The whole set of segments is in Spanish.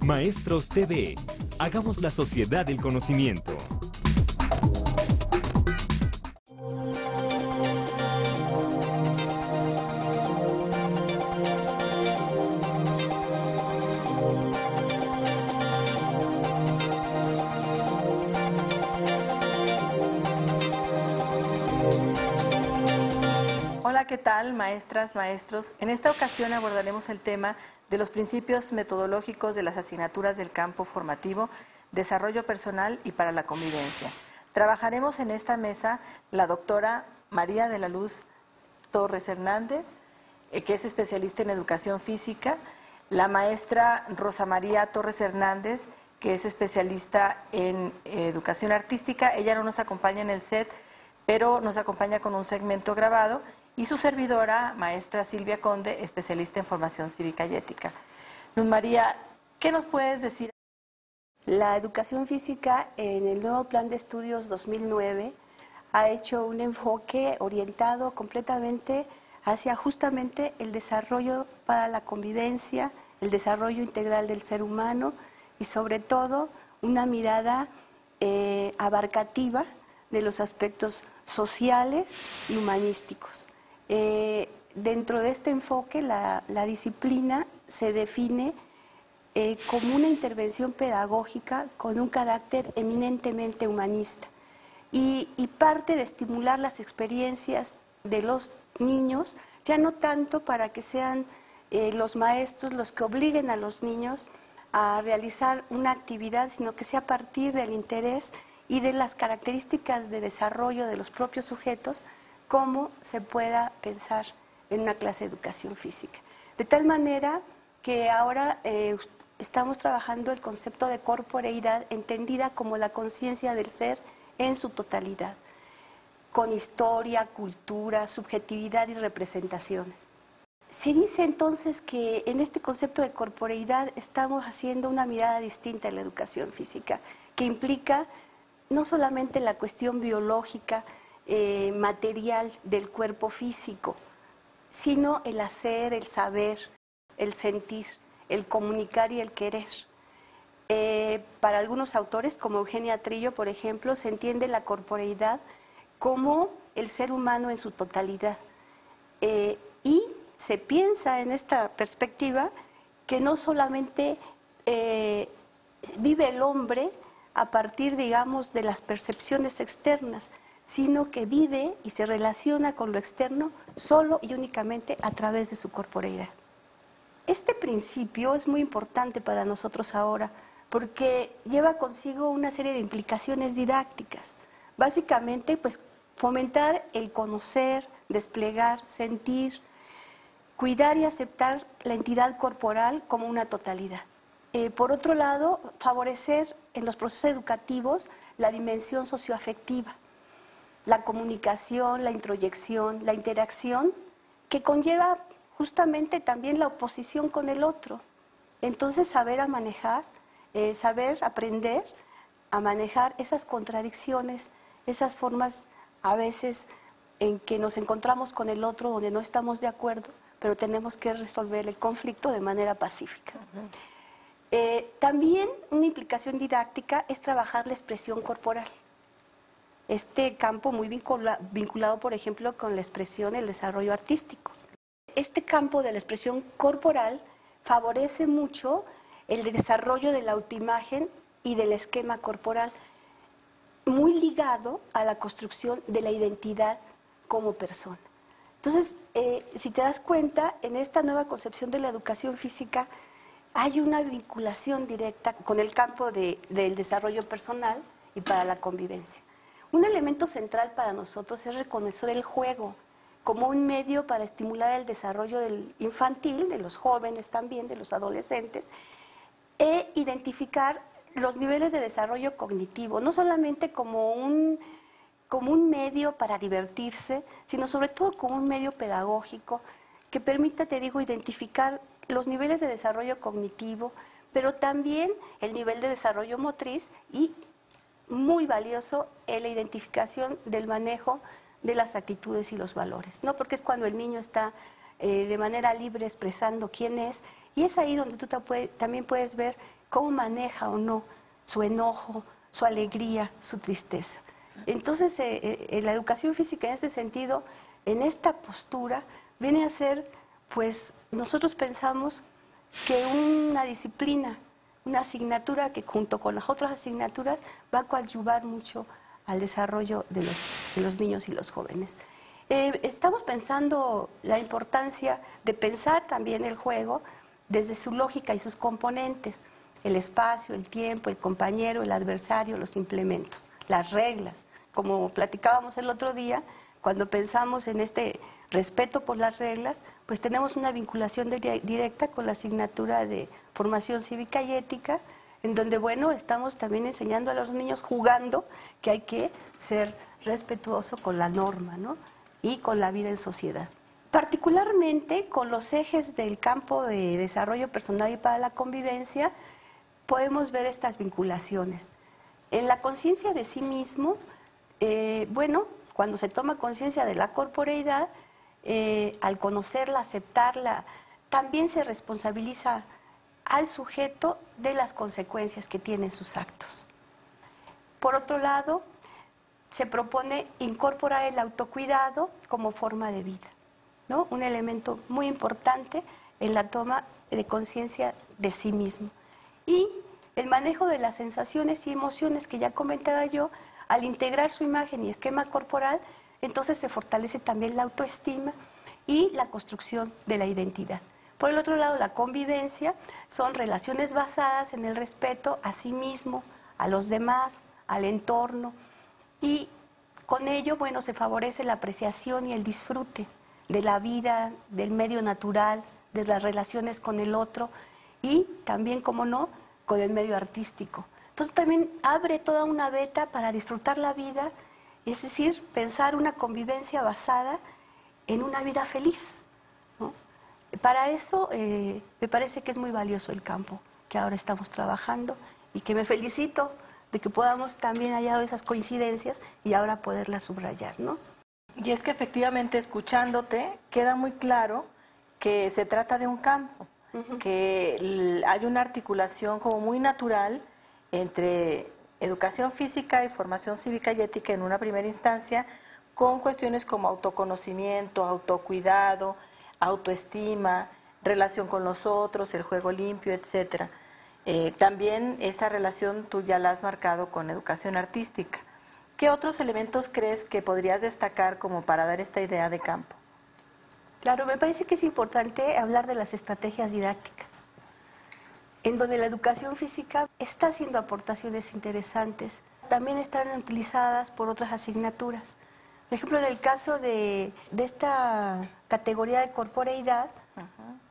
Maestros TV, hagamos la sociedad del conocimiento. Hola, ¿qué tal, maestras, maestros? En esta ocasión abordaremos el tema de los principios metodológicos de las asignaturas del campo formativo, desarrollo personal y para la convivencia. Trabajaremos en esta mesa la doctora María de la Luz Torres Hernández, que es especialista en educación física, la maestra Rosa María Torres Hernández, que es especialista en educación artística. Ella no nos acompaña en el set, pero nos acompaña con un segmento grabado, y su servidora, maestra Silvia Conde, especialista en formación cívica y ética. Luz María, ¿qué nos puedes decir? La educación física en el nuevo Plan de Estudios 2009 ha hecho un enfoque orientado completamente hacia justamente el desarrollo para la convivencia, el desarrollo integral del ser humano y sobre todo una mirada abarcativa de los aspectos sociales y humanísticos. Dentro de este enfoque, la disciplina se define como una intervención pedagógica con un carácter eminentemente humanista y parte de estimular las experiencias de los niños, ya no tanto para que sean los maestros los que obliguen a los niños a realizar una actividad, sino que sea a partir del interés y de las características de desarrollo de los propios sujetos, cómo se pueda pensar en una clase de educación física. De tal manera que ahora estamos trabajando el concepto de corporeidad entendida como la conciencia del ser en su totalidad, con historia, cultura, subjetividad y representaciones. Se dice entonces que en este concepto de corporeidad estamos haciendo una mirada distinta a la educación física, que implica no solamente la cuestión biológica, material del cuerpo físico, sino el hacer, el saber, el sentir, el comunicar y el querer. Para algunos autores, como Eugenia Trillo, por ejemplo, se entiende la corporeidad como el ser humano en su totalidad. Y se piensa en esta perspectiva que no solamente vive el hombre a partir, digamos, de las percepciones externas, sino que vive y se relaciona con lo externo solo y únicamente a través de su corporeidad. Este principio es muy importante para nosotros ahora porque lleva consigo una serie de implicaciones didácticas. Básicamente, pues, fomentar el conocer, desplegar, sentir, cuidar y aceptar la entidad corporal como una totalidad. Por otro lado, favorecer en los procesos educativos la dimensión socioafectiva, la comunicación, la introyección, la interacción, que conlleva justamente también la oposición con el otro. Entonces, saber manejar, saber aprender a manejar esas contradicciones, esas formas a veces en que nos encontramos con el otro donde no estamos de acuerdo, pero tenemos que resolver el conflicto de manera pacífica. También una implicación didáctica es trabajar la expresión corporal. Este campo muy vinculado, por ejemplo, con la expresión, el desarrollo artístico. Este campo de la expresión corporal favorece mucho el desarrollo de la autoimagen y del esquema corporal, muy ligado a la construcción de la identidad como persona. Entonces, si te das cuenta, en esta nueva concepción de la educación física hay una vinculación directa con el campo del desarrollo personal y para la convivencia. Un elemento central para nosotros es reconocer el juego como un medio para estimular el desarrollo del infantil, de los jóvenes también, de los adolescentes, e identificar los niveles de desarrollo cognitivo, no solamente como un medio para divertirse, sino sobre todo como un medio pedagógico que permita, te digo, identificar los niveles de desarrollo cognitivo, pero también el nivel de desarrollo motriz y, muy valioso, en la identificación del manejo de las actitudes y los valores, ¿no? Porque es cuando el niño está de manera libre expresando quién es, y es ahí donde tú también puedes ver cómo maneja o no su enojo, su alegría, su tristeza. Entonces, la educación física en este sentido, en esta postura, viene a ser, pues, nosotros pensamos que una disciplina, una asignatura que junto con las otras asignaturas va a coadyuvar mucho al desarrollo de los niños y los jóvenes. Estamos pensando la importancia de pensar también el juego desde su lógica y sus componentes, el espacio, el tiempo, el compañero, el adversario, los implementos, las reglas. Como platicábamos el otro día, cuando pensamos en este respeto por las reglas, pues tenemos una vinculación directa con la asignatura de formación cívica y ética, en donde, bueno, estamos también enseñando a los niños jugando que hay que ser respetuoso con la norma, ¿no? Y con la vida en sociedad. Particularmente con los ejes del campo de desarrollo personal y para la convivencia, podemos ver estas vinculaciones. En la conciencia de sí mismo, bueno, cuando se toma conciencia de la corporeidad, al conocerla, aceptarla, también se responsabiliza al sujeto de las consecuencias que tienen sus actos. Por otro lado, se propone incorporar el autocuidado como forma de vida, ¿no? Un elemento muy importante en la toma de conciencia de sí mismo. Y el manejo de las sensaciones y emociones que ya comentaba yo, al integrar su imagen y esquema corporal, entonces se fortalece también la autoestima y la construcción de la identidad. Por el otro lado, la convivencia son relaciones basadas en el respeto a sí mismo, a los demás, al entorno, y con ello, bueno, se favorece la apreciación y el disfrute de la vida, del medio natural, de las relaciones con el otro y también, como no, con el medio artístico. Entonces también abre toda una veta para disfrutar la vida, es decir, pensar una convivencia basada en una vida feliz, ¿no? Para eso me parece que es muy valioso el campo que ahora estamos trabajando y que me felicito de que podamos también hallar esas coincidencias y ahora poderlas subrayar, ¿no? Y es que efectivamente, escuchándote, queda muy claro que se trata de un campo, que hay una articulación como muy natural entre educación física y formación cívica y ética en una primera instancia, con cuestiones como autoconocimiento, autocuidado, autoestima, relación con los otros, el juego limpio, etcétera. También esa relación tú ya la has marcado con educación artística. ¿Qué otros elementos crees que podrías destacar como para dar esta idea de campo? Claro, me parece que es importante hablar de las estrategias didácticas, en donde la educación física está haciendo aportaciones interesantes. También están utilizadas por otras asignaturas. Por ejemplo, en el caso de esta categoría de corporeidad,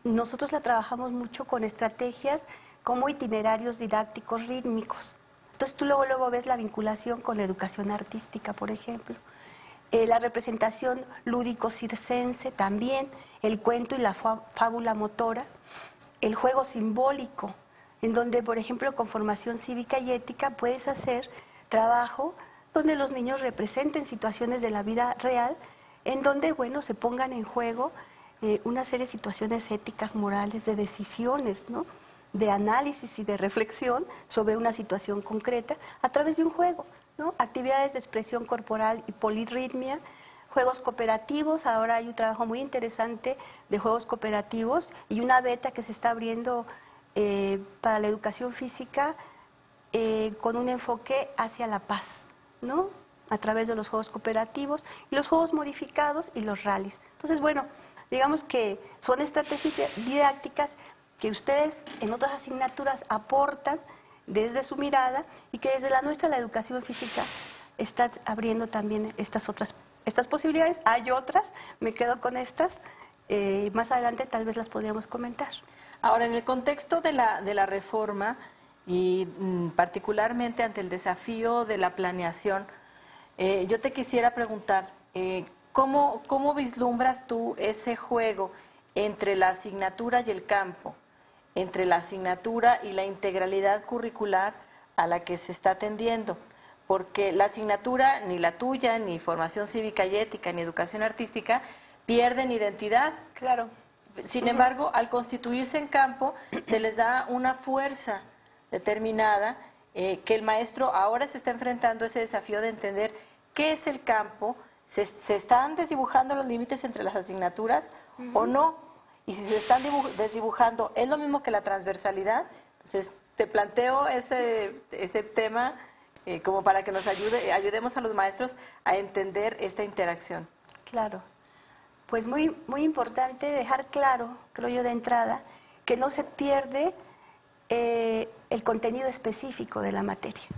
nosotros la trabajamos mucho con estrategias como itinerarios didácticos rítmicos. Entonces tú luego ves la vinculación con la educación artística, por ejemplo. La representación lúdico-circense también, el cuento y la fábula motora, el juego simbólico, en donde, por ejemplo, con formación cívica y ética puedes hacer trabajo donde los niños representen situaciones de la vida real, en donde, bueno, se pongan en juego una serie de situaciones éticas, morales, de decisiones, ¿no? De análisis y de reflexión sobre una situación concreta a través de un juego, ¿no? Actividades de expresión corporal y polirritmia, juegos cooperativos. Ahora hay un trabajo muy interesante de juegos cooperativos y una beta que se está abriendo para la educación física con un enfoque hacia la paz, ¿no? A través de los juegos cooperativos y los juegos modificados y los rallies. Entonces, bueno, digamos que son estrategias didácticas que ustedes en otras asignaturas aportan desde su mirada y que desde la nuestra, la educación física, está abriendo también estas posibilidades. Hay otras, me quedo con estas, más adelante tal vez las podríamos comentar. Ahora, en el contexto de la reforma y particularmente ante el desafío de la planeación, yo te quisiera preguntar, ¿cómo vislumbras tú ese juego entre la asignatura y el campo, entre la asignatura y la integralidad curricular a la que se está atendiendo, porque la asignatura, ni la tuya, ni formación cívica y ética, ni educación artística, pierden identidad. Claro. Sin embargo, al constituirse en campo, se les da una fuerza determinada que el maestro ahora se está enfrentando a ese desafío de entender qué es el campo, se están desdibujando los límites entre las asignaturas o no, y si se están desdibujando, ¿es lo mismo que la transversalidad? Entonces, te planteo ese tema como para que nos ayudemos a los maestros a entender esta interacción. Claro. Pues muy importante dejar claro, creo yo de entrada, que no se pierde el contenido específico de la materia,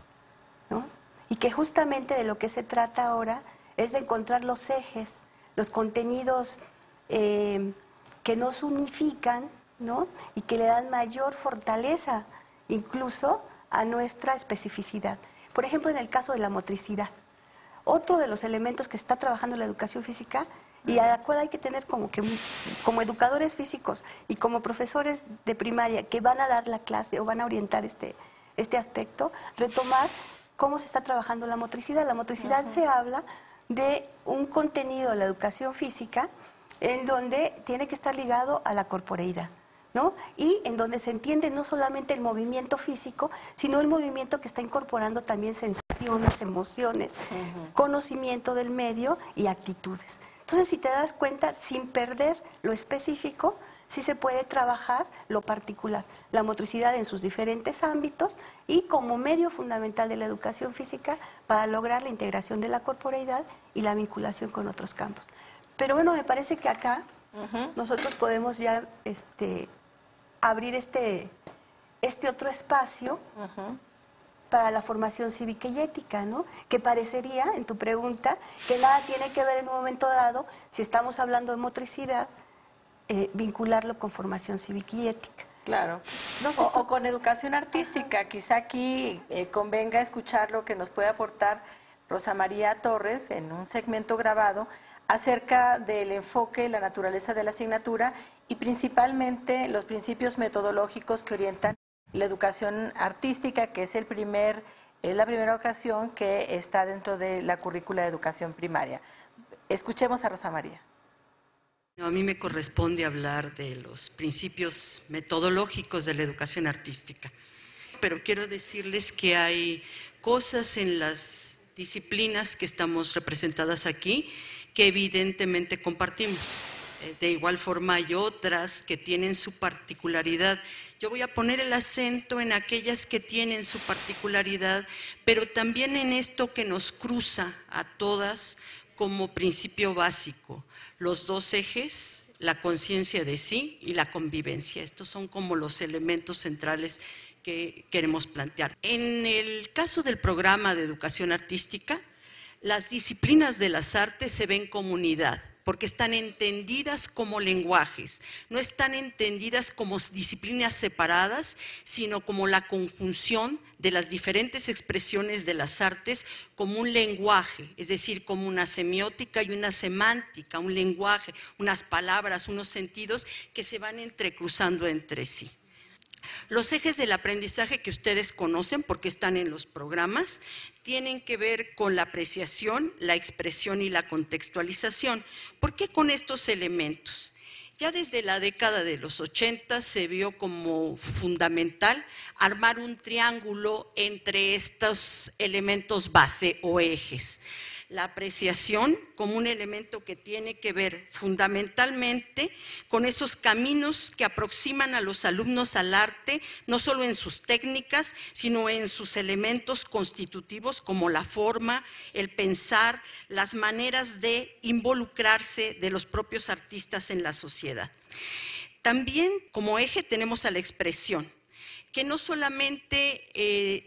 ¿no? Y que justamente de lo que se trata ahora es de encontrar los ejes, los contenidos que nos unifican, ¿no? Y que le dan mayor fortaleza incluso a nuestra especificidad. Por ejemplo, en el caso de la motricidad, otro de los elementos que está trabajando la educación física y a la cual hay que tener como educadores físicos y como profesores de primaria que van a dar la clase o van a orientar este aspecto, retomar cómo se está trabajando la motricidad. La motricidad se habla de un contenido de la educación física en donde tiene que estar ligado a la corporeidad, ¿no? Y en donde se entiende no solamente el movimiento físico, sino el movimiento que está incorporando también sensaciones, emociones, conocimiento del medio y actitudes. Entonces, si te das cuenta, sin perder lo específico, sí se puede trabajar lo particular, la motricidad en sus diferentes ámbitos y como medio fundamental de la educación física para lograr la integración de la corporeidad y la vinculación con otros campos. Pero bueno, me parece que acá nosotros podemos ya abrir este otro espacio para la formación cívica y ética, ¿no? Que parecería, en tu pregunta, que nada tiene que ver en un momento dado, si estamos hablando de motricidad, vincularlo con formación cívica y ética. Claro. No sé, o con educación artística. Quizá aquí convenga escuchar lo que nos puede aportar Rosa María Torres en un segmento grabado acerca del enfoque, la naturaleza de la asignatura y principalmente los principios metodológicos que orientan la educación artística, que es la primera ocasión que está dentro de la currícula de educación primaria. Escuchemos a Rosa María. A mí me corresponde hablar de los principios metodológicos de la educación artística, pero quiero decirles que hay cosas en las disciplinas que estamos representadas aquí que evidentemente compartimos. De igual forma hay otras que tienen su particularidad. Yo voy a poner el acento en aquellas que tienen su particularidad, pero también en esto que nos cruza a todas como principio básico. Los dos ejes, la conciencia de sí y la convivencia. Estos son como los elementos centrales que queremos plantear. En el caso del programa de educación artística, las disciplinas de las artes se ven como unidad, porque están entendidas como lenguajes, no están entendidas como disciplinas separadas, sino como la conjunción de las diferentes expresiones de las artes como un lenguaje, es decir, como una semiótica y una semántica, un lenguaje, unas palabras, unos sentidos que se van entrecruzando entre sí. Los ejes del aprendizaje que ustedes conocen, porque están en los programas, tienen que ver con la apreciación, la expresión y la contextualización. ¿Por qué con estos elementos? Ya desde la década de los 80 se vio como fundamental armar un triángulo entre estos elementos base o ejes. La apreciación como un elemento que tiene que ver fundamentalmente con esos caminos que aproximan a los alumnos al arte, no solo en sus técnicas, sino en sus elementos constitutivos como la forma, el pensar, las maneras de involucrarse de los propios artistas en la sociedad. También como eje tenemos a la expresión, que no solamente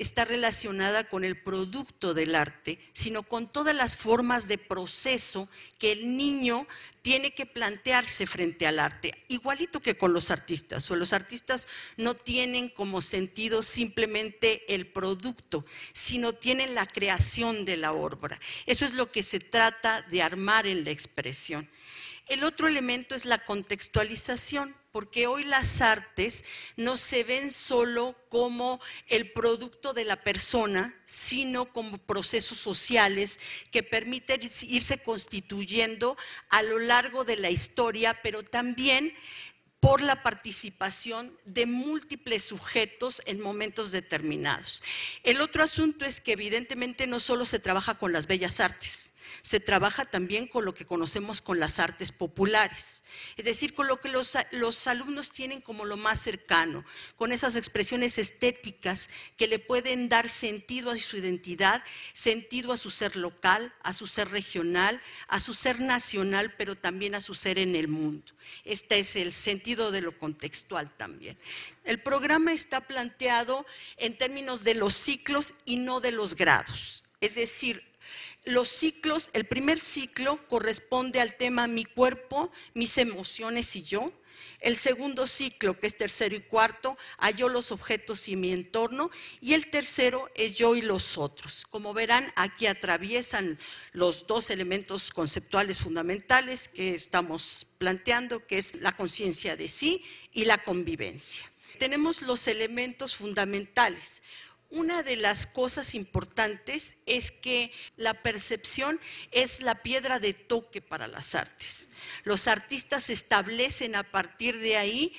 está relacionada con el producto del arte, sino con todas las formas de proceso que el niño tiene que plantearse frente al arte, igualito que con los artistas. O los artistas no tienen como sentido simplemente el producto, sino tienen la creación de la obra. Eso es lo que se trata de armar en la expresión. El otro elemento es la contextualización, porque hoy las artes no se ven solo como el producto de la persona, sino como procesos sociales que permiten irse constituyendo a lo largo de la historia, pero también por la participación de múltiples sujetos en momentos determinados. El otro asunto es que evidentemente no solo se trabaja con las bellas artes, se trabaja también con lo que conocemos con las artes populares, es decir, con lo que los alumnos tienen como lo más cercano, con esas expresiones estéticas que le pueden dar sentido a su identidad, sentido a su ser local, a su ser regional, a su ser nacional, pero también a su ser en el mundo. Este es el sentido de lo contextual también. El programa está planteado en términos de los ciclos y no de los grados, es decir, los ciclos, el primer ciclo corresponde al tema mi cuerpo, mis emociones y yo. El segundo ciclo, que es tercero y cuarto, a yo, los objetos y mi entorno. Y el tercero es yo y los otros. Como verán, aquí atraviesan los dos elementos conceptuales fundamentales que estamos planteando, que es la conciencia de sí y la convivencia. Tenemos los elementos fundamentales. Una de las cosas importantes es que la percepción es la piedra de toque para las artes. Los artistas establecen a partir de ahí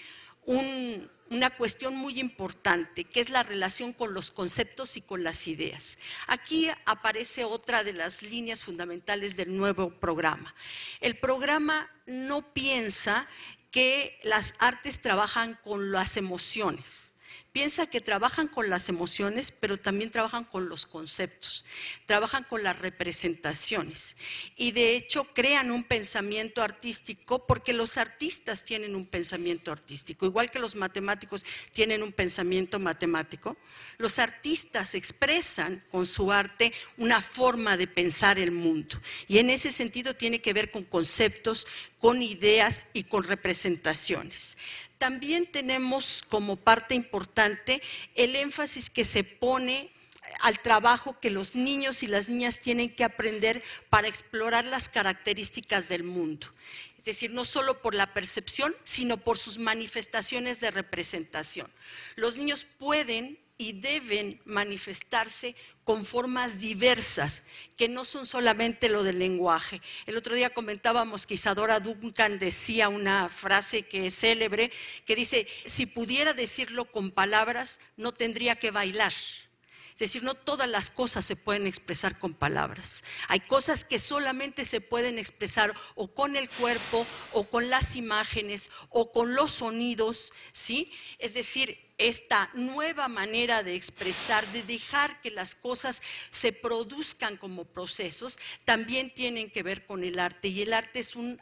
una cuestión muy importante, que es la relación con los conceptos y con las ideas. Aquí aparece otra de las líneas fundamentales del nuevo programa. El programa no piensa que las artes trabajan con las emociones. Piensa que trabajan con las emociones, pero también trabajan con los conceptos, trabajan con las representaciones y de hecho crean un pensamiento artístico porque los artistas tienen un pensamiento artístico, igual que los matemáticos tienen un pensamiento matemático. Los artistas expresan con su arte una forma de pensar el mundo y en ese sentido tiene que ver con conceptos, con ideas y con representaciones. También tenemos como parte importante el énfasis que se pone al trabajo que los niños y las niñas tienen que aprender para explorar las características del mundo. Es decir, no solo por la percepción, sino por sus manifestaciones de representación. Los niños pueden y deben manifestarse con formas diversas, que no son solamente lo del lenguaje. El otro día comentábamos que Isadora Duncan decía una frase que es célebre, que dice, si pudiera decirlo con palabras, no tendría que bailar. Es decir, no todas las cosas se pueden expresar con palabras. Hay cosas que solamente se pueden expresar o con el cuerpo, o con las imágenes, o con los sonidos, ¿sí? Es decir, esta nueva manera de expresar, de dejar que las cosas se produzcan como procesos, también tienen que ver con el arte. Y el arte es un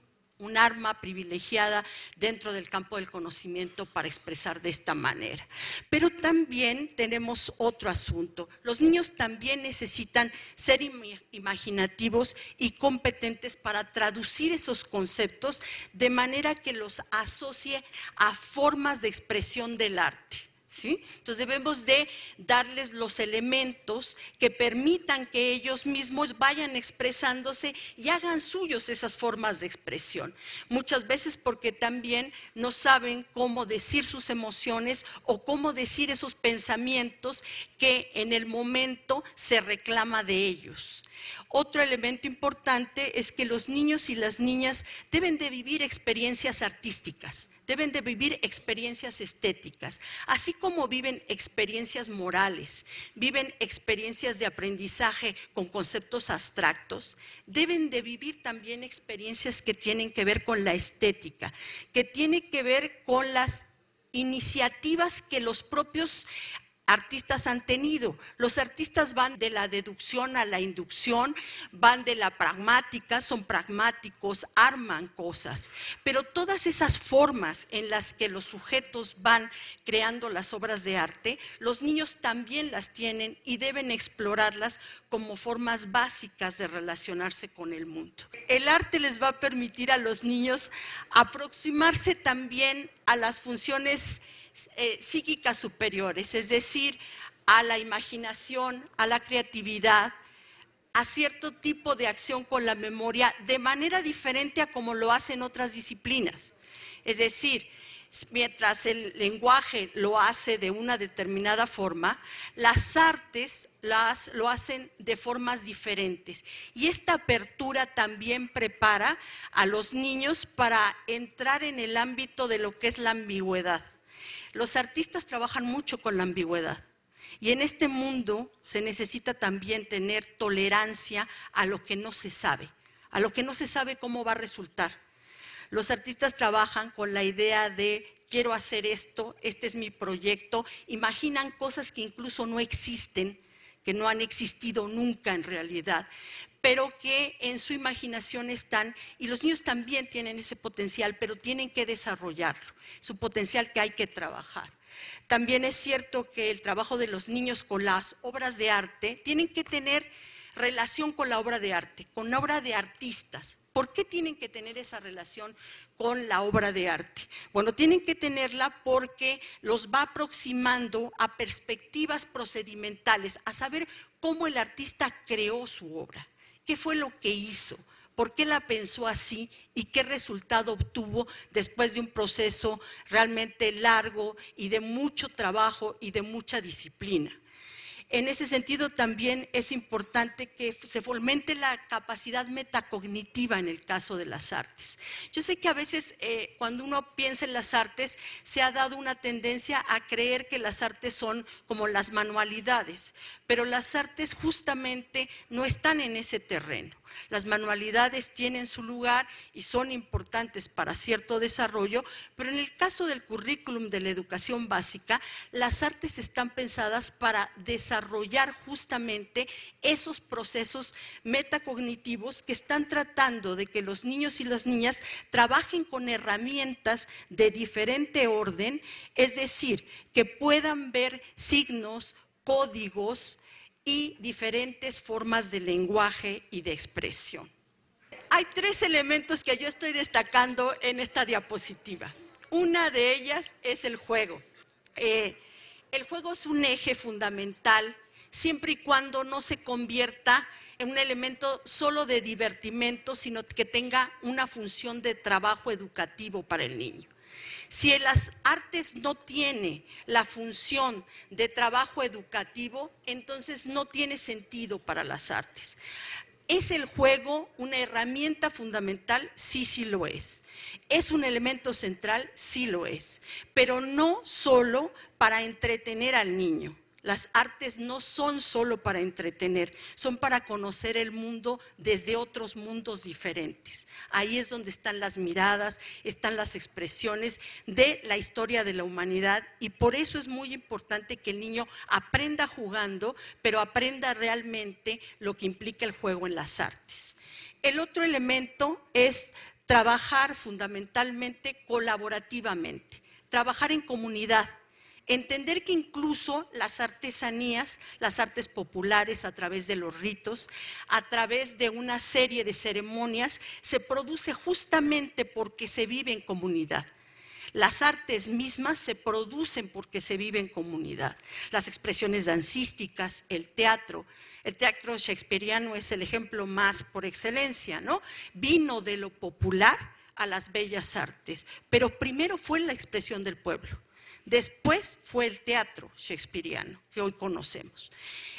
arma privilegiada dentro del campo del conocimiento para expresar de esta manera. Pero también tenemos otro asunto. Los niños también necesitan ser imaginativos y competentes para traducir esos conceptos de manera que los asocie a formas de expresión del arte. ¿Sí? Entonces debemos de darles los elementos que permitan que ellos mismos vayan expresándose y hagan suyos esas formas de expresión. Muchas veces porque también no saben cómo decir sus emociones o cómo decir esos pensamientos que en el momento se reclama de ellos. Otro elemento importante es que los niños y las niñas deben de vivir experiencias artísticas. Deben de vivir experiencias estéticas, así como viven experiencias morales, viven experiencias de aprendizaje con conceptos abstractos, deben de vivir también experiencias que tienen que ver con la estética, que tienen que ver con las iniciativas que los propios artistas han tenido. Los artistas van de la deducción a la inducción, van de la pragmática, son pragmáticos, arman cosas, pero todas esas formas en las que los sujetos van creando las obras de arte, los niños también las tienen y deben explorarlas como formas básicas de relacionarse con el mundo. El arte les va a permitir a los niños aproximarse también a las funciones psíquicas superiores, es decir, a la imaginación, a la creatividad, a cierto tipo de acción con la memoria de manera diferente a como lo hacen otras disciplinas. Es decir, mientras el lenguaje lo hace de una determinada forma, las artes lo hacen de formas diferentes. Y esta apertura también prepara a los niños para entrar en el ámbito de lo que es la ambigüedad. Los artistas trabajan mucho con la ambigüedad. Y en este mundo se necesita también tener tolerancia a lo que no se sabe, a lo que no se sabe cómo va a resultar. Los artistas trabajan con la idea de quiero hacer esto, este es mi proyecto, imaginan cosas que incluso no existen, que no han existido nunca en realidad, pero que en su imaginación están, y los niños también tienen ese potencial, pero tienen que desarrollarlo, es un potencial que hay que trabajar. También es cierto que el trabajo de los niños con las obras de arte tienen que tener relación con la obra de arte, con la obra de artistas. ¿Por qué tienen que tener esa relación con la obra de arte? Bueno, tienen que tenerla porque los va aproximando a perspectivas procedimentales, a saber cómo el artista creó su obra, qué fue lo que hizo, por qué la pensó así y qué resultado obtuvo después de un proceso realmente largo y de mucho trabajo y de mucha disciplina. En ese sentido también es importante que se fomente la capacidad metacognitiva en el caso de las artes. Yo sé que a veces cuando uno piensa en las artes se ha dado una tendencia a creer que las artes son como las manualidades, pero las artes justamente no están en ese terreno. Las manualidades tienen su lugar y son importantes para cierto desarrollo, pero en el caso del currículum de la educación básica, las artes están pensadas para desarrollar justamente esos procesos metacognitivos que están tratando de que los niños y las niñas trabajen con herramientas de diferente orden, es decir, que puedan ver signos, códigos, y diferentes formas de lenguaje y de expresión. Hay 3 elementos que yo estoy destacando en esta diapositiva. Una de ellas es el juego. El juego es un eje fundamental siempre y cuando no se convierta en un elemento solo de divertimento, sino que tenga una función de trabajo educativo para el niño. Si las artes no tiene la función de trabajo educativo, entonces no tiene sentido para las artes. ¿Es el juego una herramienta fundamental? Sí, sí lo es. ¿Es un elemento central? Sí lo es. Pero no solo para entretener al niño. Las artes no son solo para entretener, son para conocer el mundo desde otros mundos diferentes. Ahí es donde están las miradas, están las expresiones de la historia de la humanidad y por eso es muy importante que el niño aprenda jugando, pero aprenda realmente lo que implica el juego en las artes. El otro elemento es trabajar fundamentalmente colaborativamente, trabajar en comunidad. Entender que incluso las artesanías, las artes populares a través de los ritos, a través de una serie de ceremonias, se produce justamente porque se vive en comunidad. Las artes mismas se producen porque se vive en comunidad. Las expresiones dancísticas, el teatro shakespeariano es el ejemplo más por excelencia, ¿no? Vino de lo popular a las bellas artes, pero primero fue la expresión del pueblo. Después fue el teatro shakespeariano que hoy conocemos.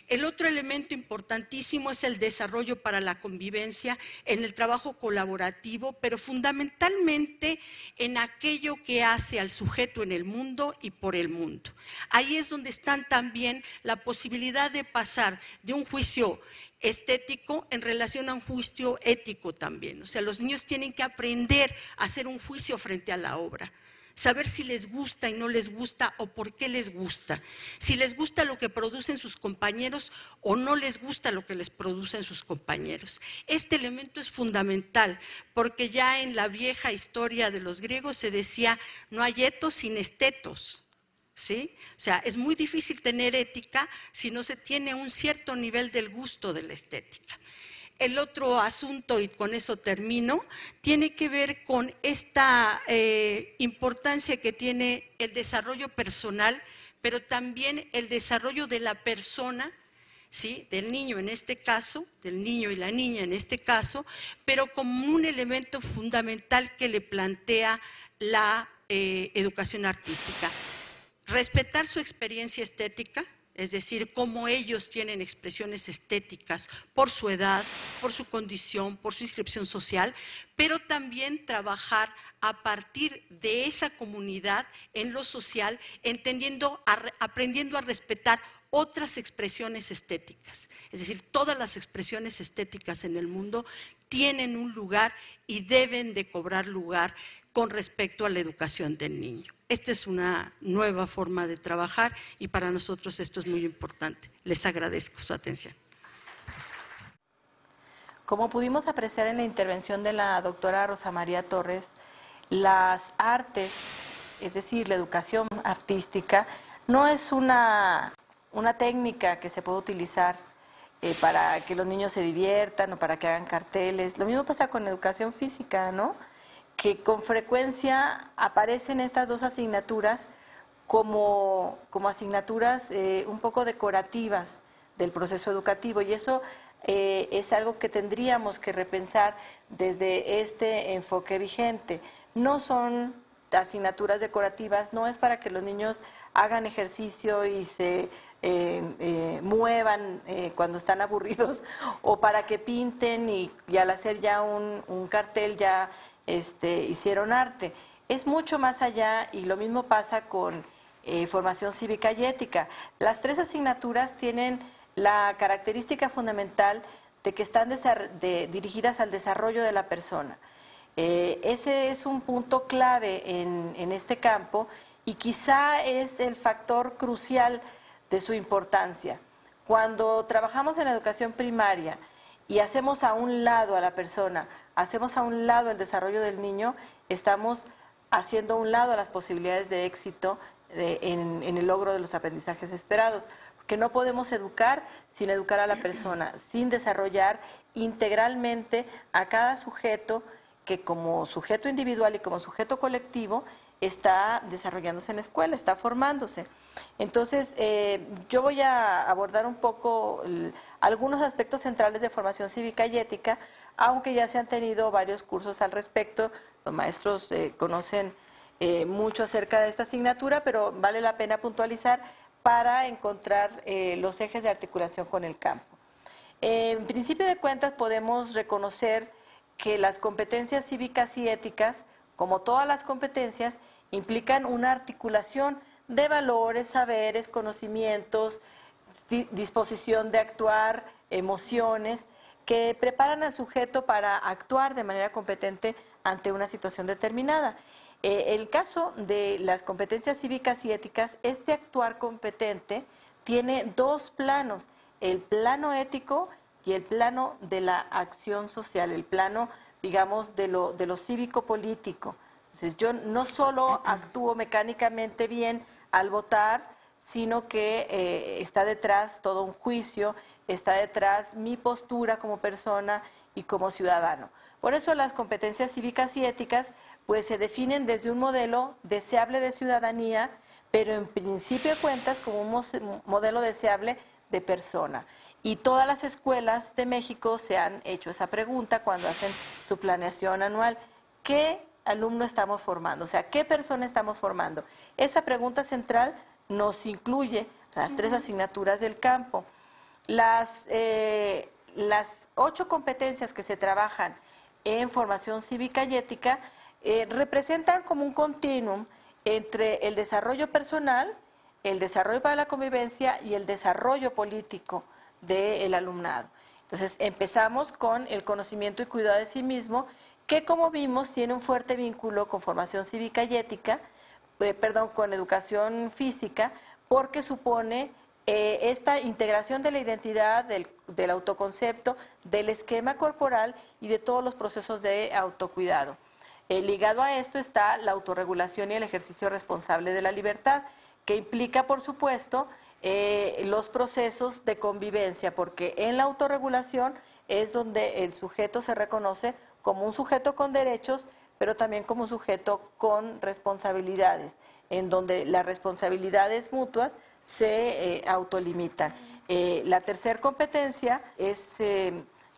El otro elemento importantísimo es el desarrollo para la convivencia en el trabajo colaborativo, pero fundamentalmente en aquello que hace al sujeto en el mundo y por el mundo. Ahí es donde están también la posibilidad de pasar de un juicio estético en relación a un juicio ético también. O sea, los niños tienen que aprender a hacer un juicio frente a la obra. Saber si les gusta y no les gusta o por qué les gusta. Si les gusta lo que producen sus compañeros o no les gusta lo que les producen sus compañeros. Este elemento es fundamental porque ya en la vieja historia de los griegos se decía no hay etos sin estetos. ¿Sí? O sea, es muy difícil tener ética si no se tiene un cierto nivel del gusto de la estética. El otro asunto, y con eso termino, tiene que ver con esta importancia que tiene el desarrollo personal, pero también el desarrollo de la persona ¿sí?, del niño en este caso, del niño y la niña en este caso, pero como un elemento fundamental que le plantea la educación artística. Respetar su experiencia estética, es decir, cómo ellos tienen expresiones estéticas por su edad, por su condición, por su inscripción social, pero también trabajar a partir de esa comunidad en lo social, aprendiendo a respetar otras expresiones estéticas. Es decir, todas las expresiones estéticas en el mundo tienen un lugar y deben de cobrar lugar con respecto a la educación del niño. Esta es una nueva forma de trabajar y para nosotros esto es muy importante. Les agradezco su atención. Como pudimos apreciar en la intervención de la doctora Rosa María Torres, las artes, es decir, la educación artística, no es una técnica que se puede utilizar para que los niños se diviertan o para que hagan carteles. Lo mismo pasa con educación física, ¿no?, que con frecuencia aparecen estas dos asignaturas como asignaturas un poco decorativas del proceso educativo, y eso es algo que tendríamos que repensar desde este enfoque vigente. No son asignaturas decorativas, no es para que los niños hagan ejercicio y se muevan cuando están aburridos, o para que pinten y al hacer ya un cartel ya hicieron arte. Es mucho más allá, y lo mismo pasa con formación cívica y ética. Las tres asignaturas tienen la característica fundamental de que están dirigidas al desarrollo de la persona. Ese es un punto clave en este campo y quizá es el factor crucial de su importancia. Cuando trabajamos en educación primaria y hacemos a un lado a la persona, hacemos a un lado el desarrollo del niño, estamos haciendo a un lado las posibilidades de éxito en el logro de los aprendizajes esperados. Porque no podemos educar sin educar a la persona, sin desarrollar integralmente a cada sujeto que como sujeto individual y como sujeto colectivo está desarrollándose en la escuela, está formándose. Entonces, yo voy a abordar un poco algunos aspectos centrales de formación cívica y ética, aunque ya se han tenido varios cursos al respecto. Los maestros conocen mucho acerca de esta asignatura, pero vale la pena puntualizar para encontrar los ejes de articulación con el campo. En principio de cuentas, podemos reconocer que las competencias cívicas y éticas, como todas las competencias, implican una articulación de valores, saberes, conocimientos, disposición de actuar, emociones, que preparan al sujeto para actuar de manera competente ante una situación determinada. El caso de las competencias cívicas y éticas, este actuar competente tiene dos planos, el plano ético y el plano de la acción social, el plano, digamos, de lo cívico-político. Entonces, yo no solo actúo mecánicamente bien al votar, sino que está detrás todo un juicio, está detrás mi postura como persona y como ciudadano. Por eso las competencias cívicas y éticas pues se definen desde un modelo deseable de ciudadanía, pero en principio de cuentas como un modelo deseable de persona. Y todas las escuelas de México se han hecho esa pregunta cuando hacen su planeación anual. ¿Qué alumno estamos formando? O sea, ¿qué persona estamos formando? Esa pregunta central nos incluye las tres asignaturas del campo. Las 8 competencias que se trabajan en formación cívica y ética representan como un continuum entre el desarrollo personal, el desarrollo para la convivencia y el desarrollo político del alumnado. Entonces, empezamos con el conocimiento y cuidado de sí mismo, que como vimos tiene un fuerte vínculo con formación cívica y ética, con educación física, porque supone esta integración de la identidad, del autoconcepto, del esquema corporal y de todos los procesos de autocuidado. Ligado a esto está la autorregulación y el ejercicio responsable de la libertad, que implica, por supuesto, los procesos de convivencia, porque en la autorregulación es donde el sujeto se reconoce como un sujeto con derechos, pero también como sujeto con responsabilidades, en donde las responsabilidades mutuas se autolimitan. La tercera competencia es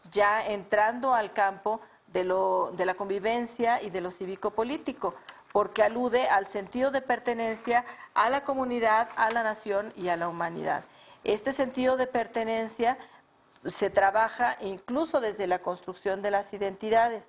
ya entrando al campo de la convivencia y de lo cívico-político, porque alude al sentido de pertenencia a la comunidad, a la nación y a la humanidad. Este sentido de pertenencia se trabaja incluso desde la construcción de las identidades.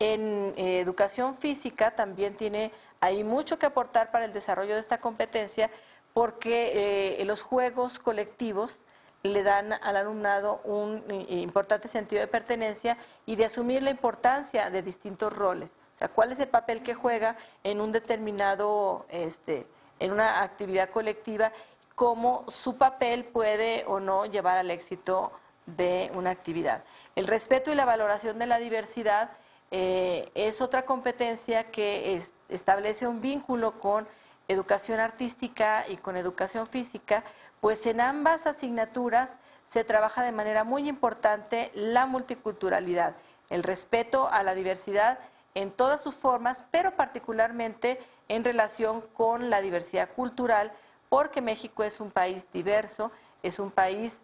En educación física también tiene ahí mucho que aportar para el desarrollo de esta competencia, porque los juegos colectivos le dan al alumnado un importante sentido de pertenencia y de asumir la importancia de distintos roles. O sea, cuál es el papel que juega en un determinado, en una actividad colectiva, cómo su papel puede o no llevar al éxito de una actividad. El respeto y la valoración de la diversidad es otra competencia que establece un vínculo con educación artística y con educación física, pues en ambas asignaturas se trabaja de manera muy importante la multiculturalidad, el respeto a la diversidad en todas sus formas, pero particularmente en relación con la diversidad cultural, porque México es un país diverso, es un país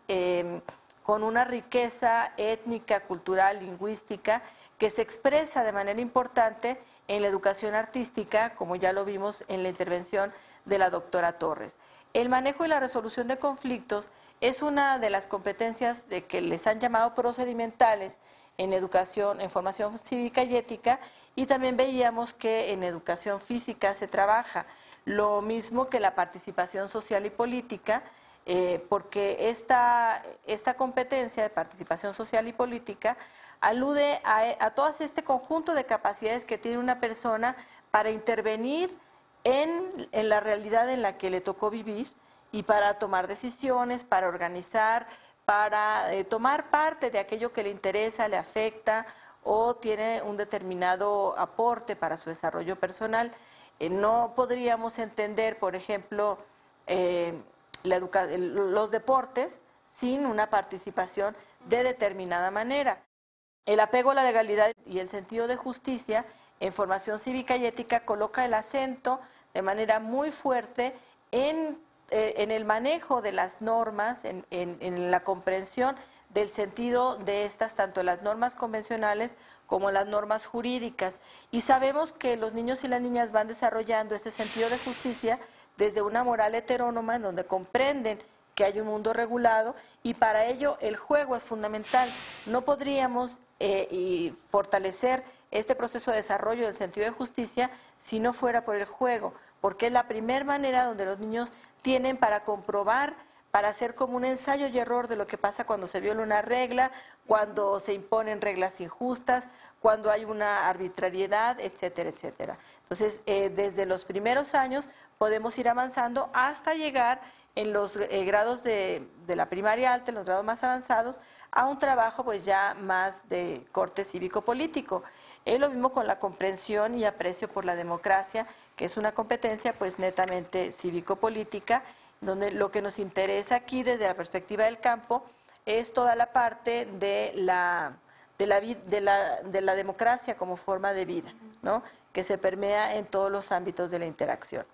con una riqueza étnica, cultural, lingüística, que se expresa de manera importante en la educación artística, como ya lo vimos en la intervención de la doctora Torres. El manejo y la resolución de conflictos es una de las competencias que les han llamado procedimentales en educación, en formación cívica y ética, y también veíamos que en educación física se trabaja lo mismo que la participación social y política, porque esta competencia de participación social y política alude a todo este conjunto de capacidades que tiene una persona para intervenir en la realidad en la que le tocó vivir y para tomar decisiones, para organizar, para tomar parte de aquello que le interesa, le afecta o tiene un determinado aporte para su desarrollo personal. No podríamos entender, por ejemplo, los deportes sin una participación de determinada manera. El apego a la legalidad y el sentido de justicia en formación cívica y ética coloca el acento de manera muy fuerte en el manejo de las normas, en la comprensión del sentido de estas, tanto las normas convencionales como las normas jurídicas. Y sabemos que los niños y las niñas van desarrollando este sentido de justicia desde una moral heterónoma en donde comprenden que hay un mundo regulado y para ello el juego es fundamental. No podríamos fortalecer este proceso de desarrollo del sentido de justicia si no fuera por el juego, porque es la primera manera donde los niños tienen para comprobar, para hacer como un ensayo y error de lo que pasa cuando se viola una regla, cuando se imponen reglas injustas, cuando hay una arbitrariedad, etcétera, etcétera. Entonces, desde los primeros años podemos ir avanzando hasta llegar en los grados de la primaria alta, en los grados más avanzados, a un trabajo pues ya más de corte cívico-político. Es lo mismo con la comprensión y aprecio por la democracia, que es una competencia pues netamente cívico-política, donde lo que nos interesa aquí desde la perspectiva del campo es toda la parte de la democracia como forma de vida, ¿no?, que se permea en todos los ámbitos de la interacción.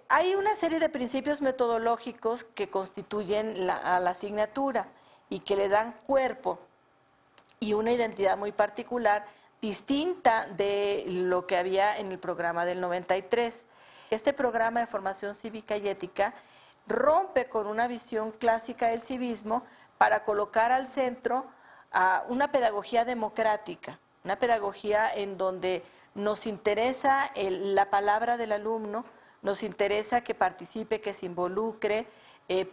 Hay una serie de principios metodológicos que constituyen a la asignatura y que le dan cuerpo y una identidad muy particular, distinta de lo que había en el programa del 93. Este programa de formación cívica y ética rompe con una visión clásica del civismo para colocar al centro a una pedagogía democrática, una pedagogía en donde nos interesa la palabra del alumno, nos interesa que participe, que se involucre.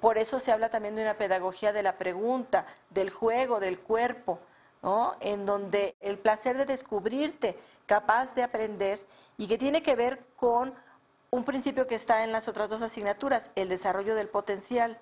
Por eso se habla también de una pedagogía de la pregunta, del juego, del cuerpo, ¿no?, en donde el placer de descubrirte capaz de aprender y que tiene que ver con un principio que está en las otras dos asignaturas, el desarrollo del potencial.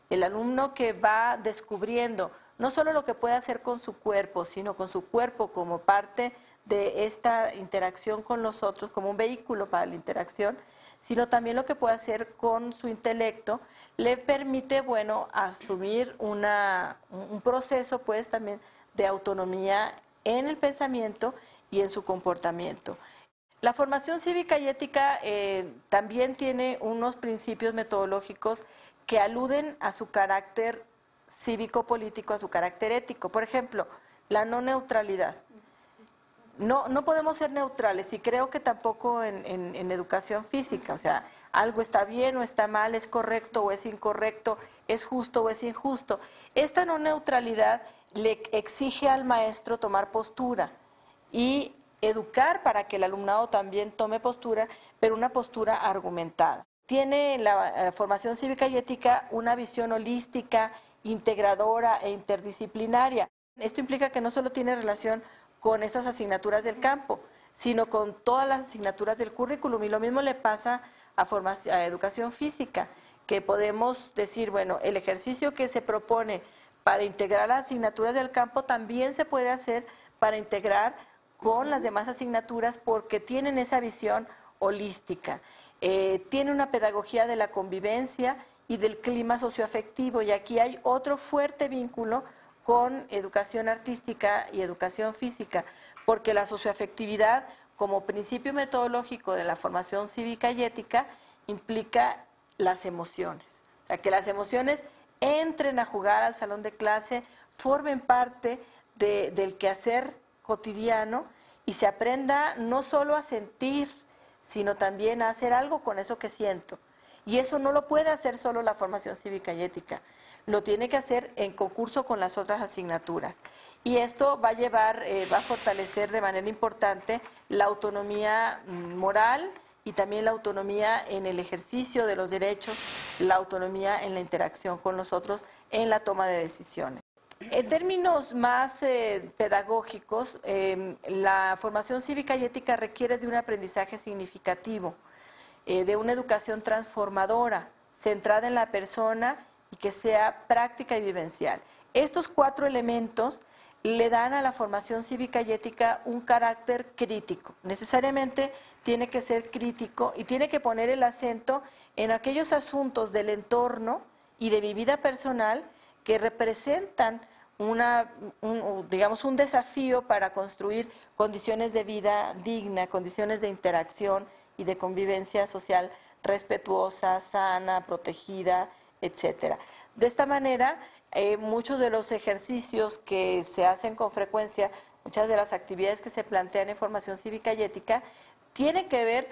El alumno que va descubriendo no solo lo que puede hacer con su cuerpo, sino con su cuerpo como parte de esta interacción con los otros, como un vehículo para la interacción, sino también lo que puede hacer con su intelecto, le permite, bueno, asumir un proceso, pues, también de autonomía en el pensamiento y en su comportamiento. La formación cívica y ética también tiene unos principios metodológicos que aluden a su carácter cívico-político, a su carácter ético. Por ejemplo, la no neutralidad. No podemos ser neutrales y creo que tampoco en educación física, o sea, algo está bien o está mal, es correcto o es incorrecto, es justo o es injusto. Esta no neutralidad le exige al maestro tomar postura y educar para que el alumnado también tome postura, pero una postura argumentada. Tiene la formación cívica y ética una visión holística, integradora e interdisciplinaria. Esto implica que no solo tiene relación con estas asignaturas del campo, sino con todas las asignaturas del currículum. Y lo mismo le pasa a educación física, que podemos decir, bueno, el ejercicio que se propone para integrar las asignaturas del campo también se puede hacer para integrar con las demás asignaturas porque tienen esa visión holística. Tiene una pedagogía de la convivencia y del clima socioafectivo, y aquí hay otro fuerte vínculo con educación artística y educación física, porque la socioafectividad como principio metodológico de la formación cívica y ética implica las emociones. O sea, que las emociones entren a jugar al salón de clase, formen parte del quehacer cotidiano y se aprenda no solo a sentir, sino también a hacer algo con eso que siento. Y eso no lo puede hacer solo la formación cívica y ética, lo tiene que hacer en concurso con las otras asignaturas. Y esto va a llevar, va a fortalecer de manera importante la autonomía moral y también la autonomía en el ejercicio de los derechos, la autonomía en la interacción con los otros, en la toma de decisiones. En términos más pedagógicos, la formación cívica y ética requiere de un aprendizaje significativo, de una educación transformadora, centrada en la persona y que sea práctica y vivencial. Estos 4 elementos le dan a la formación cívica y ética un carácter crítico. Necesariamente tiene que ser crítico y tiene que poner el acento en aquellos asuntos del entorno y de mi vida personal que representan digamos, un desafío para construir condiciones de vida digna, condiciones de interacción y de convivencia social respetuosa, sana, protegida, etcétera. De esta manera, muchos de los ejercicios que se hacen con frecuencia, muchas de las actividades que se plantean en formación cívica y ética, tienen que ver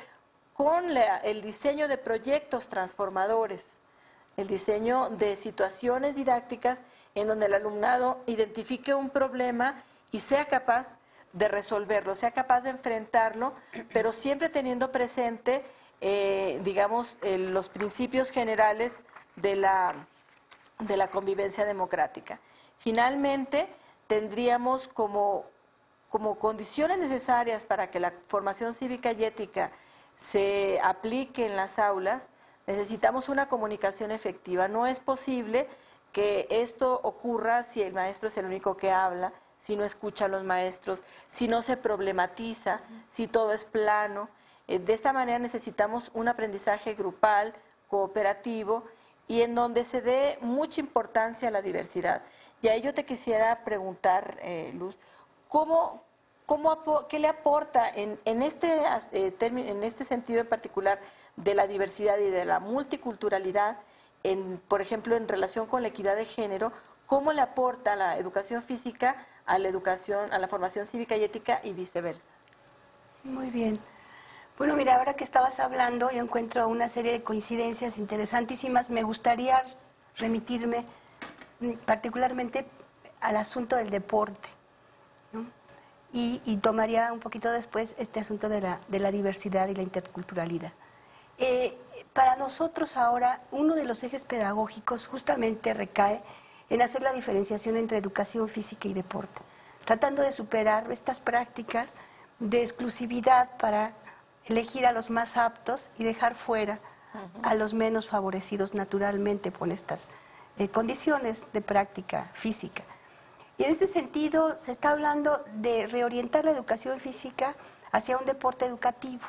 con el diseño de proyectos transformadores, el diseño de situaciones didácticas en donde el alumnado identifique un problema y sea capaz de resolverlo, sea capaz de enfrentarlo, pero siempre teniendo presente, digamos, los principios generales de la convivencia democrática. Finalmente, tendríamos como condiciones necesarias para que la formación cívica y ética se aplique en las aulas, necesitamos una comunicación efectiva. No es posible que esto ocurra si el maestro es el único que habla, si no escucha a los maestros, si no se problematiza, si todo es plano. De esta manera necesitamos un aprendizaje grupal, cooperativo, y en donde se dé mucha importancia a la diversidad. Y ahí yo te quisiera preguntar, Luz, ¿qué le aporta en este sentido en particular de la diversidad y de la multiculturalidad, por ejemplo, en relación con la equidad de género, cómo le aporta la educación física a la formación cívica y ética y viceversa? Muy bien. Bueno, mira, ahora que estabas hablando, yo encuentro una serie de coincidencias interesantísimas. Me gustaría remitirme particularmente al asunto del deporte, ¿no? Y tomaría un poquito después este asunto de la diversidad y la interculturalidad. Para nosotros ahora, uno de los ejes pedagógicos justamente recae en hacer la diferenciación entre educación física y deporte, tratando de superar estas prácticas de exclusividad para elegir a los más aptos y dejar fuera a los menos favorecidos naturalmente por estas condiciones de práctica física. Y en este sentido se está hablando de reorientar la educación física hacia un deporte educativo.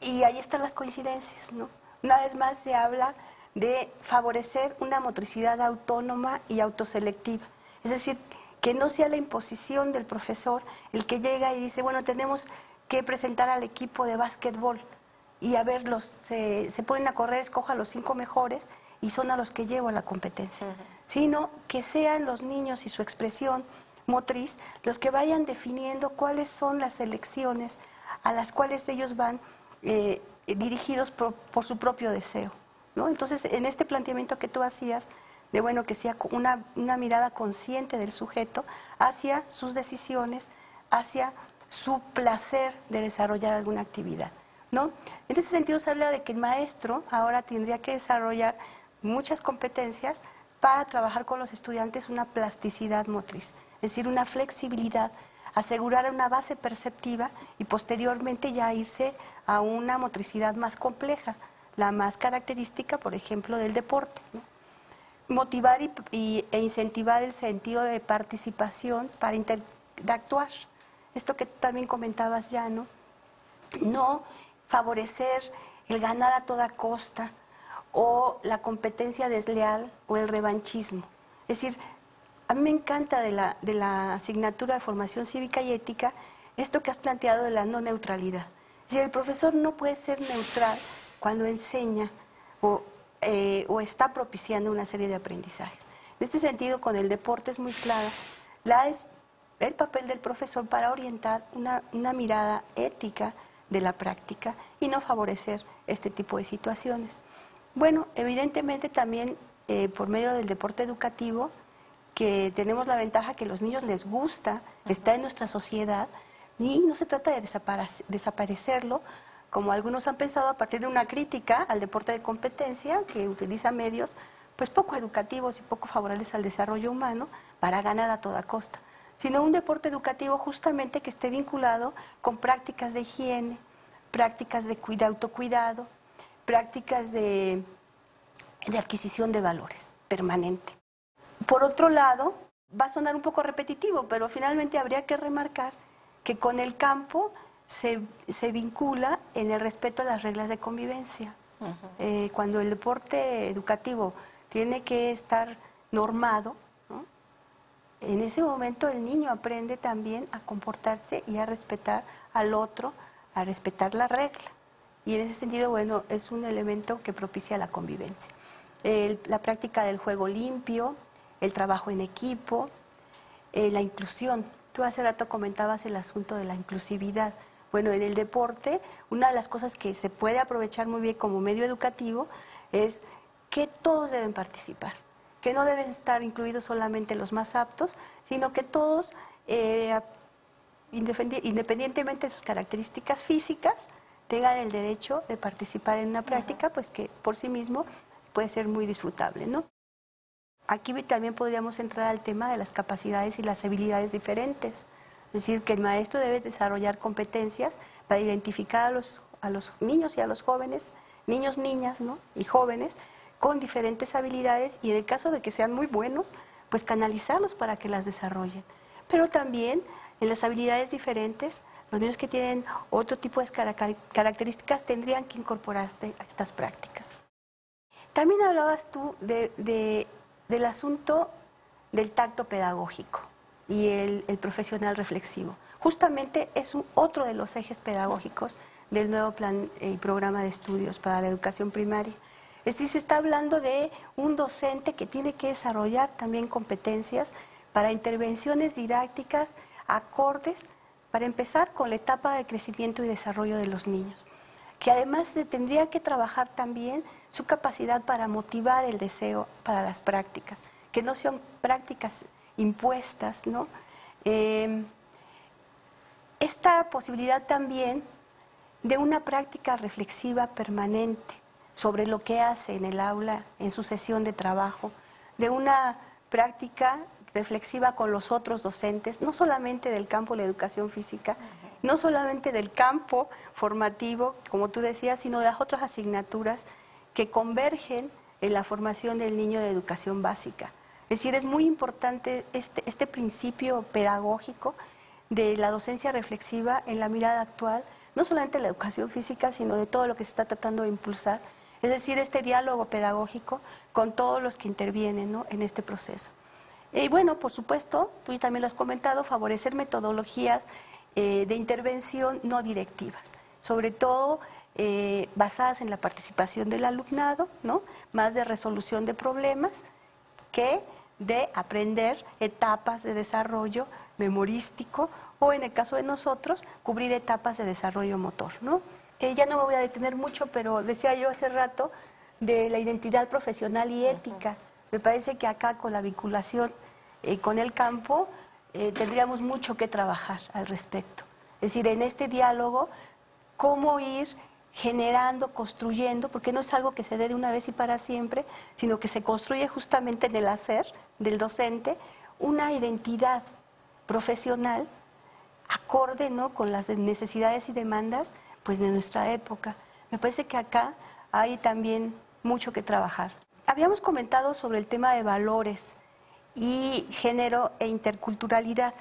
Y ahí están las coincidencias, ¿no? Una vez más se habla de favorecer una motricidad autónoma y autoselectiva. Es decir, que no sea la imposición del profesor el que llega y dice, bueno, tenemos que presentar al equipo de básquetbol y a ver, se ponen a correr, escoja a los 5 mejores y son a los que llevo a la competencia, sino que sean los niños y su expresión motriz los que vayan definiendo cuáles son las elecciones a las cuales ellos van dirigidos por su propio deseo, ¿no? Entonces, en este planteamiento que tú hacías, de bueno, que sea una mirada consciente del sujeto hacia sus decisiones, hacia su placer de desarrollar alguna actividad, ¿no? En ese sentido se habla de que el maestro ahora tendría que desarrollar muchas competencias para trabajar con los estudiantes una plasticidad motriz, es decir, una flexibilidad, asegurar una base perceptiva y posteriormente ya irse a una motricidad más compleja, la más característica, por ejemplo, del deporte, ¿no? Motivar e incentivar el sentido de participación para interactuar. Esto que también comentabas ya, ¿no? No favorecer el ganar a toda costa o la competencia desleal o el revanchismo. Es decir, a mí me encanta de la asignatura de formación cívica y ética esto que has planteado de la no neutralidad. Es decir, el profesor no puede ser neutral cuando enseña o está propiciando una serie de aprendizajes. En este sentido, con el deporte es muy clara el papel del profesor para orientar una mirada ética de la práctica y no favorecer este tipo de situaciones. Bueno, evidentemente también por medio del deporte educativo, que tenemos la ventaja que a los niños les gusta, está en nuestra sociedad, y no se trata de desaparecerlo, como algunos han pensado a partir de una crítica al deporte de competencia que utiliza medios pues poco educativos y poco favorables al desarrollo humano para ganar a toda costa, sino un deporte educativo justamente que esté vinculado con prácticas de higiene, prácticas de autocuidado, prácticas de adquisición de valores permanente. Por otro lado, va a sonar un poco repetitivo, pero finalmente habría que remarcar que con el campo se vincula en el respeto a las reglas de convivencia. Cuando el deporte educativo tiene que estar normado, ¿no? En ese momento el niño aprende también a comportarse y a respetar al otro, a respetar la regla. Y en ese sentido, bueno, es un elemento que propicia la convivencia. La práctica del juego limpio, el trabajo en equipo, la inclusión. Tú hace rato comentabas el asunto de la inclusividad. Bueno, en el deporte, una de las cosas que se puede aprovechar muy bien como medio educativo es que todos deben participar, que no deben estar incluidos solamente los más aptos, sino que todos, independientemente de sus características físicas, tengan el derecho de participar en una práctica, pues que por sí mismo puede ser muy disfrutable, ¿no? Aquí también podríamos entrar al tema de las capacidades y las habilidades diferentes. Es decir, que el maestro debe desarrollar competencias para identificar a los niños y a los jóvenes, niños, niñas, ¿no? Y jóvenes, con diferentes habilidades y en el caso de que sean muy buenos, pues canalizarlos para que las desarrollen. Pero también en las habilidades diferentes, los niños que tienen otro tipo de características tendrían que incorporarse a estas prácticas. También hablabas tú del asunto del tacto pedagógico y el profesional reflexivo. Justamente es otro de los ejes pedagógicos del nuevo plan y programa de estudios para la educación primaria. Es decir, se está hablando de un docente que tiene que desarrollar también competencias para intervenciones didácticas acordes, para empezar con la etapa de crecimiento y desarrollo de los niños, que además se tendría que trabajar también su capacidad para motivar el deseo para las prácticas, que no sean prácticas impuestas, ¿no? Esta posibilidad también de una práctica reflexiva permanente sobre lo que hace en el aula, en su sesión de trabajo, de una práctica reflexiva con los otros docentes, no solamente del campo de la educación física, no solamente del campo formativo, como tú decías, sino de las otras asignaturas que convergen en la formación del niño de educación básica. Es decir, es muy importante este principio pedagógico de la docencia reflexiva en la mirada actual, no solamente de la educación física, sino de todo lo que se está tratando de impulsar. Es decir, este diálogo pedagógico con todos los que intervienen, ¿no?, en este proceso. Y bueno, por supuesto, tú también lo has comentado, favorecer metodologías de intervención no directivas, sobre todo basadas en la participación del alumnado, ¿no? Más de resolución de problemas que de aprender etapas de desarrollo memorístico o, en el caso de nosotros, cubrir etapas de desarrollo motor, ¿no? Ya no me voy a detener mucho, pero decía yo hace rato de la identidad profesional y ética. Me parece que acá, con la vinculación con el campo, tendríamos mucho que trabajar al respecto. Es decir, en este diálogo, cómo ir generando, construyendo, porque no es algo que se dé de una vez y para siempre, sino que se construye justamente en el hacer del docente una identidad profesional acorde, ¿no?, con las necesidades y demandas, pues, de nuestra época. Me parece que acá hay también mucho que trabajar. Habíamos comentado sobre el tema de valores y género e interculturalidad,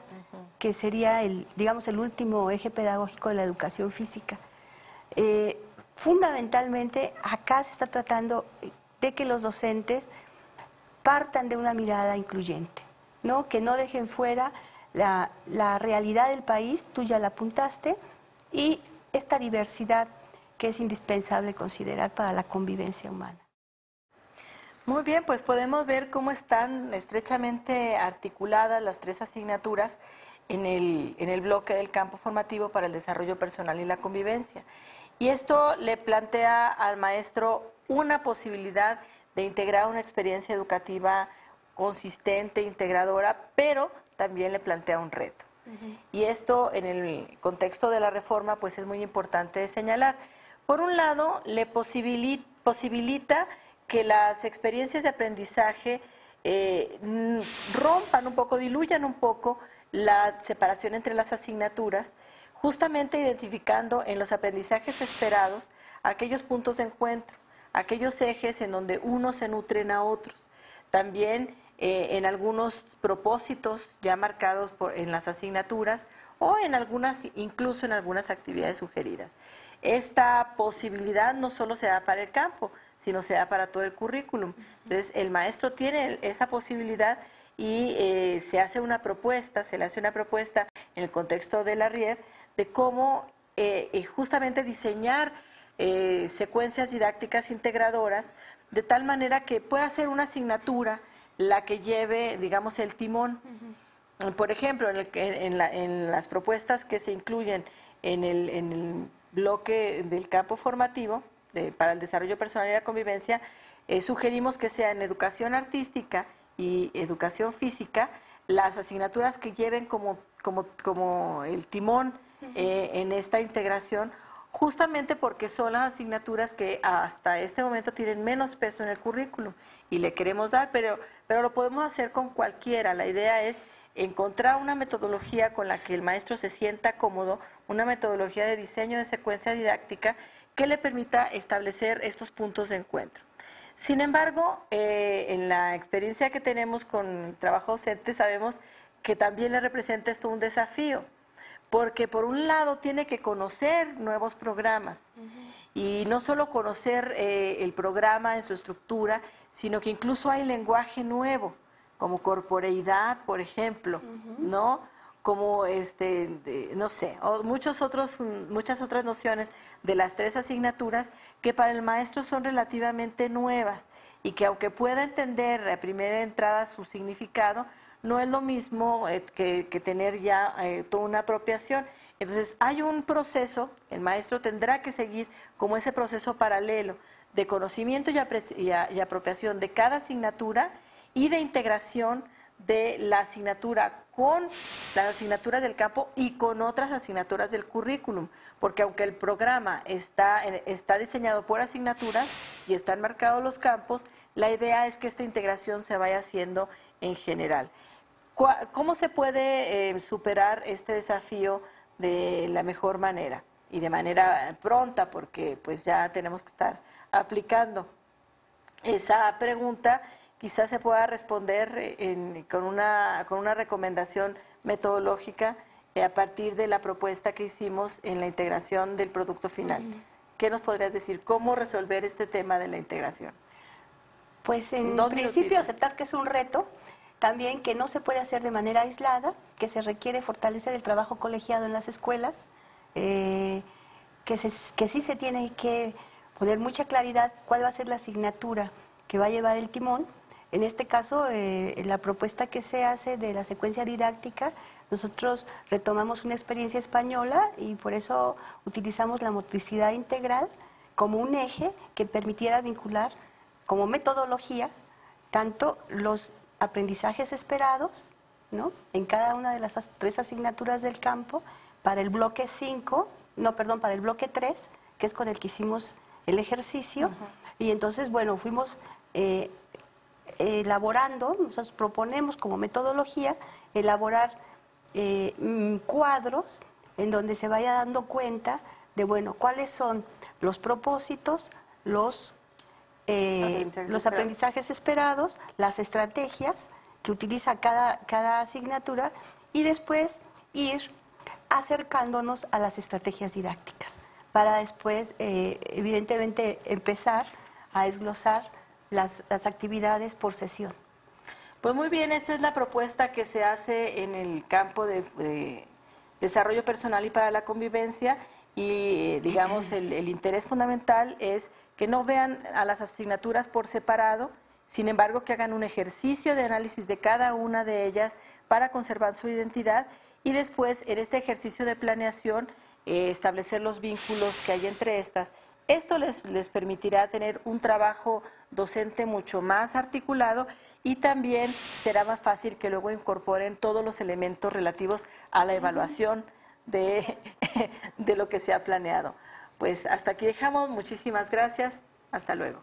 que sería digamos, el último eje pedagógico de la educación física. Fundamentalmente, acá se está tratando de que los docentes partan de una mirada incluyente, ¿no? Que no dejen fuera la realidad del país, tú ya la apuntaste, y esta diversidad que es indispensable considerar para la convivencia humana. Muy bien, pues podemos ver cómo están estrechamente articuladas las tres asignaturas en el bloque del campo formativo para el desarrollo personal y la convivencia. Y esto le plantea al maestro una posibilidad de integrar una experiencia educativa consistente, integradora, pero también le plantea un reto. Y esto, en el contexto de la reforma, pues es muy importante señalar. Por un lado, le posibilita que las experiencias de aprendizaje rompan un poco, diluyan un poco la separación entre las asignaturas, justamente identificando en los aprendizajes esperados aquellos puntos de encuentro, aquellos ejes en donde unos se nutren a otros. También en algunos propósitos ya marcados en las asignaturas o en algunas, incluso en algunas actividades sugeridas. Esta posibilidad no solo se da para el campo, sino se da para todo el currículum. Entonces, el maestro tiene esta posibilidad y se le hace una propuesta en el contexto de la RIEV de cómo justamente diseñar secuencias didácticas integradoras de tal manera que pueda ser una asignatura la que lleve, digamos, el timón. Por ejemplo, en las propuestas que se incluyen en el bloque del campo formativo para el desarrollo personal y la convivencia, sugerimos que sea en educación artística y educación física las asignaturas que lleven como el timón en esta integración, justamente porque son las asignaturas que hasta este momento tienen menos peso en el currículum y le queremos dar, pero lo podemos hacer con cualquiera. La idea es encontrar una metodología con la que el maestro se sienta cómodo, una metodología de diseño de secuencia didáctica que le permita establecer estos puntos de encuentro. Sin embargo, en la experiencia que tenemos con el trabajo docente, sabemos que también le representa esto un desafío, porque por un lado tiene que conocer nuevos programas y no solo conocer el programa en su estructura, sino que incluso hay lenguaje nuevo, como corporeidad, por ejemplo, ¿no? Como no sé, o muchas otras nociones de las tres asignaturas que para el maestro son relativamente nuevas y que, aunque pueda entender a primera entrada su significado, no es lo mismo que tener ya toda una apropiación. Entonces, hay un proceso, el maestro tendrá que seguir como ese proceso paralelo de conocimiento y apropiación de cada asignatura y de integración de la asignatura con las asignaturas del campo y con otras asignaturas del currículum, porque aunque el programa está diseñado por asignaturas y están marcados los campos, la idea es que esta integración se vaya haciendo en general. ¿Cómo se puede superar este desafío de la mejor manera y de manera pronta? Porque pues ya tenemos que estar aplicando esa pregunta. Quizás se pueda responder con una recomendación metodológica a partir de la propuesta que hicimos en la integración del producto final. ¿Qué nos podrías decir? ¿Cómo resolver este tema de la integración? Pues en principio aceptar que es un reto También que no se puede hacer de manera aislada, que se requiere fortalecer el trabajo colegiado en las escuelas, que sí se tiene que poner mucha claridad cuál va a ser la asignatura que va a llevar el timón. En este caso, la propuesta que se hace de la secuencia didáctica, nosotros retomamos una experiencia española y por eso utilizamos la motricidad integral como un eje que permitiera vincular como metodología tanto los aprendizajes esperados, ¿no?, en cada una de las 3 asignaturas del campo para el bloque 3, que es con el que hicimos el ejercicio. Y entonces, bueno, fuimos elaborando, nosotros proponemos como metodología elaborar cuadros en donde se vaya dando cuenta de, bueno, cuáles son los propósitos, los aprendizajes esperados, las estrategias que utiliza cada asignatura y después ir acercándonos a las estrategias didácticas para después, evidentemente, empezar a desglosar las actividades por sesión. Pues muy bien, esta es la propuesta que se hace en el campo de desarrollo personal y para la convivencia y digamos el interés fundamental es que no vean a las asignaturas por separado, sin embargo que hagan un ejercicio de análisis de cada una de ellas para conservar su identidad y después en este ejercicio de planeación establecer los vínculos que hay entre estas. Esto les permitirá tener un trabajo docente mucho más articulado y también será más fácil que luego incorporen todos los elementos relativos a la evaluación de lo que se ha planeado. Pues hasta aquí dejamos. Muchísimas gracias. Hasta luego.